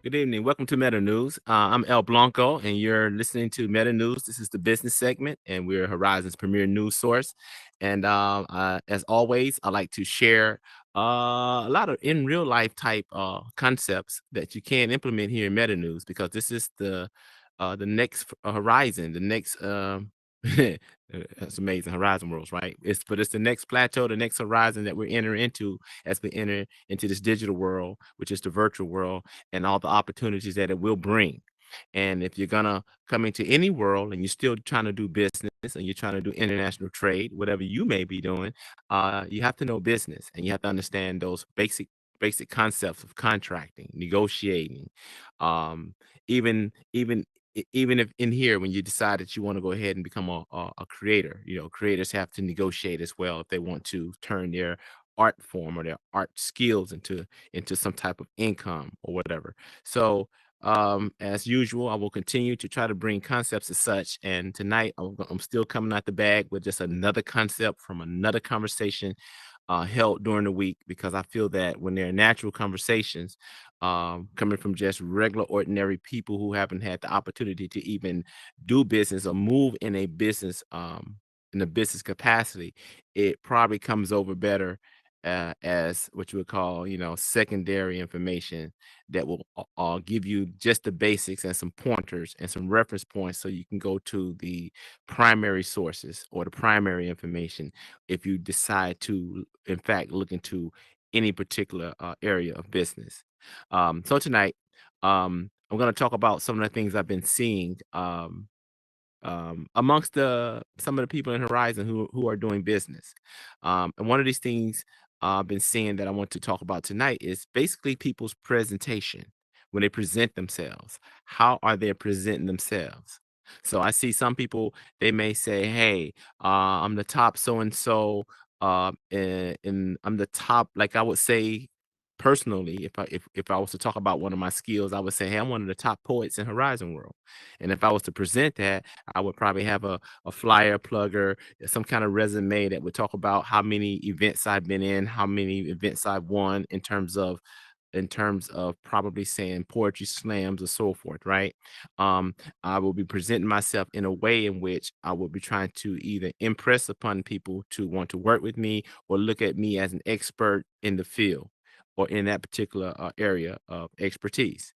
Good evening. Welcome to Meta News. I'm El Blanco, and you're listening to Meta News. This is the business segment, and we're Horizon's premier news source. And as always, I like to share a lot of in real life type concepts that you can implement here in Meta News, because this is the next horizon, the next that's amazing, Horizon Worlds, right? It's the next plateau, the next horizon that we're entering into as we enter into this digital world, which is the virtual world, and all the opportunities that it will bring. And if you're gonna come into any world and you're still trying to do business and you're trying to do international trade, whatever you may be doing, you have to know business and you have to understand those basic concepts of contracting, negotiating, um, even even if in here when you decide that you want to go ahead and become a creator, creators have to negotiate as well if they want to turn their art form or their art skills into some type of income or whatever. So as usual, I will continue to try to bring concepts as such. And tonight, I'm still coming out the bag with just another concept from another conversation held during the week, because I feel that when there are natural conversations coming from just regular, ordinary people who haven't had the opportunity to even do business or move in a business capacity, it probably comes over better as what you would call, secondary information that will give you just the basics and some pointers and some reference points so you can go to the primary sources or the primary information if you decide to, in fact, look into any particular area of business. So tonight, I'm going to talk about some of the things I've been seeing amongst some of the people in Horizon who are doing business. And one of these things I've been seeing that I want to talk about tonight is basically people's presentation when they present themselves. How are they presenting themselves? So I see some people, they may say, "Hey, I'm the top so and so, and I'm the top." Like I would say, personally, if I was to talk about one of my skills, I would say, "Hey, I'm one of the top poets in Horizon World." And if I was to present that, I would probably have a flyer plugger, some kind of resume that would talk about how many events I've been in, how many events I've won in terms of probably saying poetry slams or so forth, right? Um, I will be presenting myself in a way in which I will be trying to either impress upon people to want to work with me or look at me as an expert in the field or in that particular area of expertise.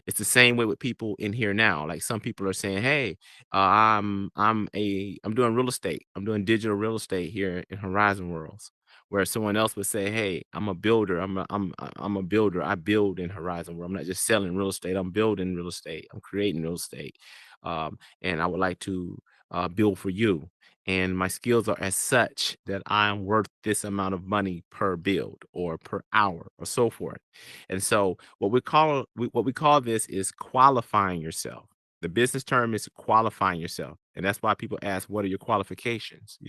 It's the same way with people in here now. Like some people are saying, "Hey, I'm doing real estate. I'm doing digital real estate here in Horizon Worlds." Where someone else would say, "Hey, I'm a builder. I'm a builder. I build in Horizon World. I'm not just selling real estate. I'm building real estate. I'm creating real estate, and I would like to build for you. And my skills are as such that I am worth this amount of money per build or per hour or so forth." And so what we call this is qualifying yourself. The business term is qualifying yourself, and that's why people ask, "What are your qualifications?"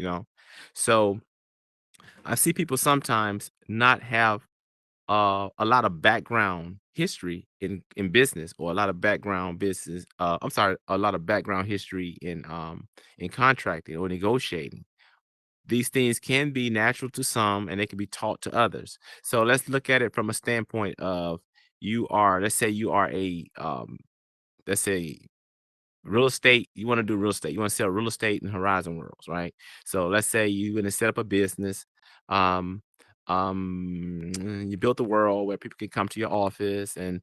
So I see people sometimes not have a lot of background history in business, or a lot of background business. I'm sorry, a lot of background history in contracting or negotiating. These things can be natural to some, and they can be taught to others. So let's look at it from a standpoint of, let's say you are let's say real estate. You want to do real estate. You want to sell real estate in Horizon Worlds, right? So let's say you're going to set up a business. Um, you built a world where people can come to your office, and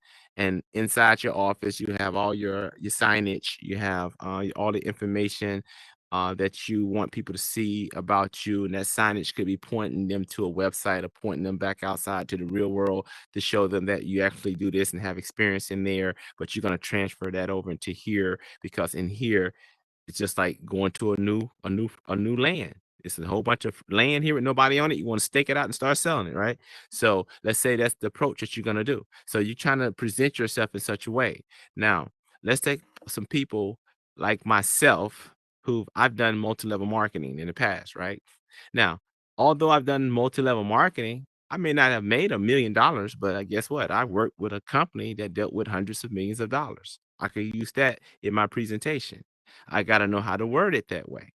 inside your office you have all your signage. You have all the information that you want people to see about you, and that signage could be pointing them to a website or pointing them back outside to the real world to show them that you actually do this and have experience in there, but you're going to transfer that over into here, because in here it's just like going to a new land. It's a whole bunch of land here with nobody on it. You want to stake it out and start selling it, right? So let's say that's the approach that you're gonna do. So you're trying to present yourself in such a way. Now, let's take some people like myself who I've done multi-level marketing in the past, right? Now, although I've done multi-level marketing, I may not have made $1 million, but guess what? I worked with a company that dealt with hundreds of millions of dollars. I could use that in my presentation. I got to know how to word it that way.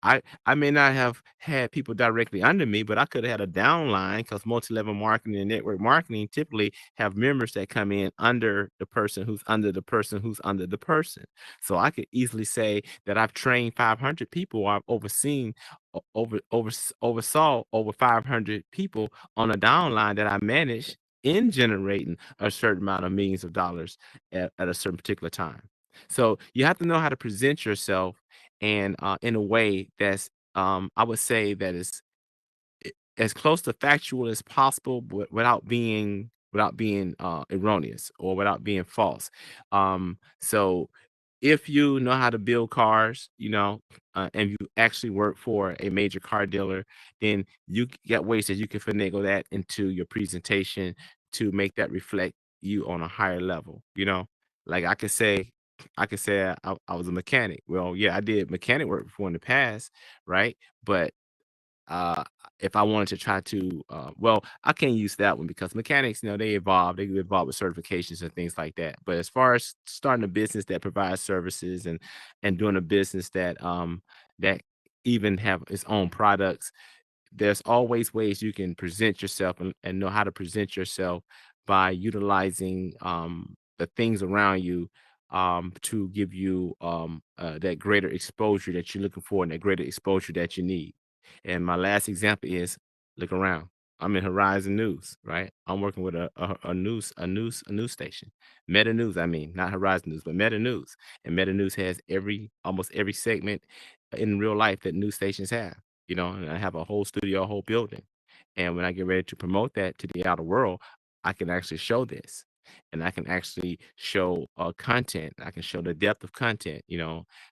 I may not have had people directly under me, but I could have had a downline because multi-level marketing and network marketing typically have members that come in under the person who's under the person who's under the person. So I could easily say that I've trained 500 people, or I've overseen oversaw over 500 people on a downline that I managed in generating a certain amount of millions of dollars at a certain particular time. So you have to know how to present yourself and in a way that's I would say that is as close to factual as possible, but without being erroneous or without being false. So if you know how to build cars, and you actually work for a major car dealer, then get ways that you can finagle that into your presentation to make that reflect you on a higher level. Like I could say I was a mechanic. Well, yeah, I did mechanic work before in the past, right? But uh, if I wanted to try to, well, I can't use that one because mechanics, they evolve with certifications and things like that. But as far as starting a business that provides services and doing a business that even have its own products, there's always ways you can present yourself and know how to present yourself by utilizing the things around you to give you that greater exposure that you're looking for and that greater exposure that you need. And my last example is look around. I'm in Horizon News, right? I'm working with a news station, Meta News. I mean, not Horizon News, but Meta News. And Meta News has almost every segment in real life that news stations have. And I have a whole studio, a whole building. And when I get ready to promote that to the outer world, I can actually show this. And I can actually show content. I can show the depth of content.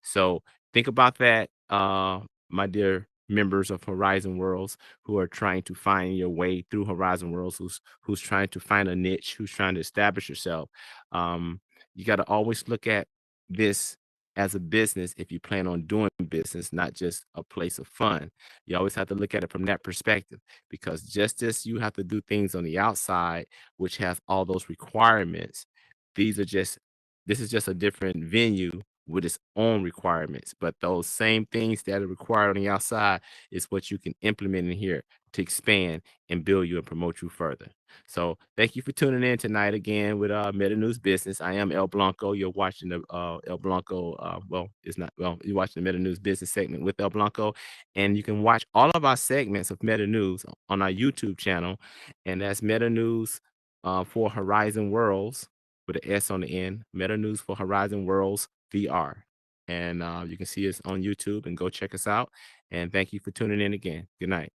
So think about that, my dear members of Horizon Worlds who are trying to find your way through Horizon Worlds, who's trying to find a niche, who's trying to establish yourself. Um, you got to always look at this as a business if you plan on doing business, not just a place of fun. You always have to look at it from that perspective because just as you have to do things on the outside, which has all those requirements, these are just this is just a different venue with its own requirements. But those same things that are required on the outside is what you can implement in here to expand and build you and promote you further. So thank you for tuning in tonight again with Meta News Business. I am El Blanco. You're watching the El Blanco. Well, it's not. Well, you're watching the Meta News Business segment with El Blanco, and you can watch all of our segments of Meta News on our YouTube channel, and that's Meta News for Horizon Worlds with an S on the end. Meta News for Horizon Worlds VR, and you can see us on YouTube and go check us out. And thank you for tuning in again. Good night.